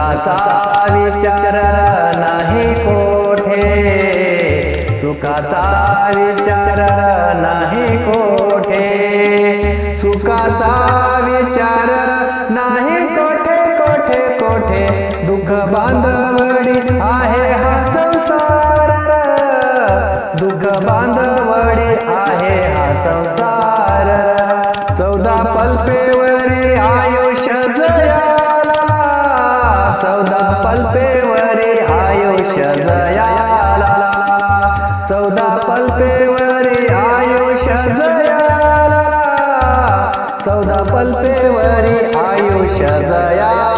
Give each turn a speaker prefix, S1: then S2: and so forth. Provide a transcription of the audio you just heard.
S1: सुखाचा विचार नाही कोठे, सुखाचा विचार नाही कोठे, सुखाचा विचार नाही कोठे कोठे कोठे, दुःख बांधवडी आहे हा संसार, दुःख बांधवडी आहे हा संसार. 14 पल्पेवरी आयुष्य जयाला, 14 पल्पेवरी आयुष्य जयाला, 14 पल्पेवरी आयुष्य जयाला, 14 पल्पेवरी आयुष्य जयाला.